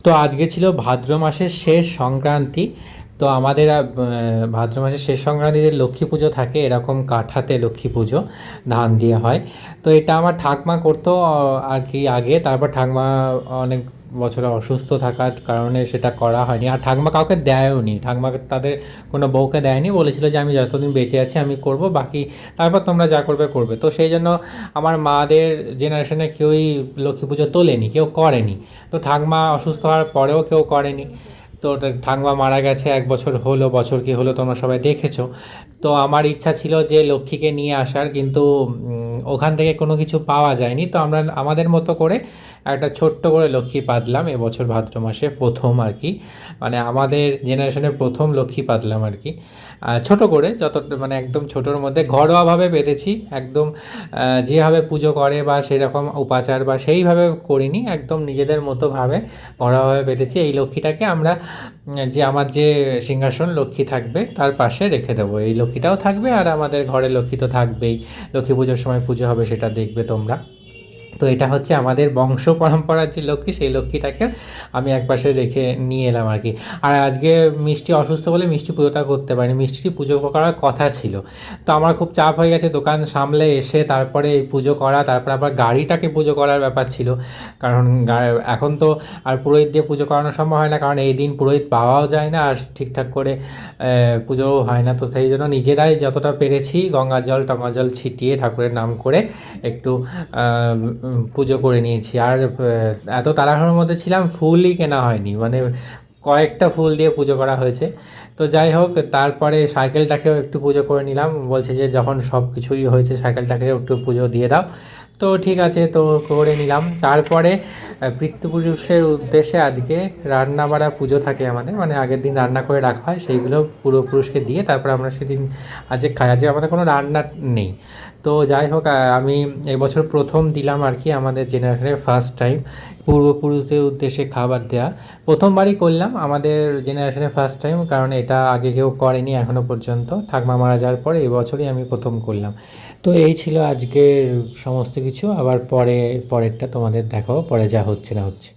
তো আজকে ছিল ভাদ্র মাসের শেষ সংক্রান্তি। তো আমাদের ভাদ্র মাসের শেষ সংক্রান্তিতে লক্ষ্মী পুজো থাকে, এরকম কাঠাতে লক্ষ্মী পুজো ধান দিয়ে হয়। তো এটা আমার ঠাকমা করতো আর কি আগে, তারপর ঠাকমা অনেক বছরে অসুস্থ থাকার কারণে সেটা করা হয়নি। আর ঠাকমা কাউকে দেয়ও নি, ঠাকমা তাদের কোনো বউকে দেয়নি, বলেছিল যে আমি যতদিন বেঁচে আছি আমি করব, বাকি তারপর তোমরা যা করবে করবে। তো সেই জন্য আমার মাদের জেনারেশনে কেউই লক্ষ্মী পুজো তোলেনি, কেউ করেনি। তো ঠাকমা অসুস্থ হওয়ার পরেও কেউ করেনি। তো ঠাকমা মারা গেছে 1 বছর হলো, বছর কি হলো তোমরা সবাই দেখেছো। তো আমার ইচ্ছা ছিল যে লক্ষ্মীকে নিয়ে আসার, কিন্তু ওখান থেকে কোনো কিছু পাওয়া যায়নি। তো আমরা আমাদের মতো করে একটা ছোট্ট করে লক্ষ্মী পাতলাম এবছর ভাদ্র মাসে প্রথম আর কি, মানে আমাদের জেনারেশনের প্রথম লক্ষ্মী পাতলাম আর কি। ছোট করে, যত মানে একদম ছোটোর মধ্যে ঘরোয়াভাবে বেঁধেছি একদম। যেভাবে পুজো করে বা সেরকম উপাচার বা সেইভাবে করিনি, একদম নিজেদের মতোভাবে ঘরোয়াভাবে বেঁধেছি। এই লক্ষ্মীটাকে আমরা যে আমার যে সিংহাসন লক্ষ্মী থাকবে তার পাশে রেখে দেবো, এই লক্ষ্মীটাও থাকবে আর আমাদের ঘরে লক্ষ্মী তো থাকবেই। লক্ষ্মী পুজোর সময় পুজো হবে, সেটা দেখবে তোমরা। তো এটা হচ্ছে আমাদের বংশ পরম্পরার যে লক্ষ্মী, সেই লক্ষ্মীটাকে আমি একপাশে রেখে নিয়ে এলাম আর কি। আর আজকে মিষ্টি অসুস্থ বলে মিষ্টি পুজোটা করতে পারিনি, মিষ্টি পুজো করার কথা ছিল। তো আমার খুব চাপ হয়ে গেছে দোকান সামলে এসে, তারপরে এই পুজো করা, তারপর আবার গাড়িটাকে পুজো করার ব্যাপার ছিল। কারণ এখন তো আর পুরোহিত দিয়ে পুজো করানো সম্ভব হয় না, কারণ এই দিন পুরোহিত পাওয়াও যায় না আর ঠিকঠাক করে পুজোও হয় না। তো সেই জন্য নিজেরাই যতটা পেরেছি গঙ্গা জল টঙ্গা জল ছিটিয়ে ঠাকুরের নাম করে একটু পুজো করে নিয়েছি। আর এত তাড়াহুড়োর মধ্যে ছিলাম, ফুলই কেনা হয়নি, মানে কয়েকটা ফুল দিয়ে পুজো করা হয়েছে। তো যাই হোক, তারপরে সাইকেলটাকেও একটু পুজো করে নিলাম, বলছে যে যখন সব কিছুই হয়েছে সাইকেলটাকেও একটু পুজো দিয়ে দাও। তো ঠিক আছে, তো করে নিলাম। তারপরে পিতৃপুরুষের উদ্দেশ্যে আজকে রান্না বাড়া পুজো থাকে আমাদের, মানে আগের দিন রান্না করে রাখা হয়, সেইগুলো পূর্বপুরুষকে দিয়ে তারপর আমরা সেদিন আজকে খাই। আজকে আমাদের কোনো রান্না নেই। তো যাই হোক, আমি এবছর প্রথম দিলাম আর কি, আমাদের জেনারেশনের ফার্স্ট টাইম পূর্বপুরুষদের উদ্দেশ্যে খাবার দেওয়া প্রথমবারই করলাম আমাদের জেনারেশনে, ফার্স্ট টাইম, কারণ এটা আগে কেউ করেনি এখনও পর্যন্ত। ঠাকমা মারা যাওয়ার পরে এই বছরই আমি প্রথম করলাম। তো এই ছিল আজকের সমস্ত কিছু। আবার পরেরটা তোমাদের দেখাবো, পরে যা হচ্ছে না হচ্ছে।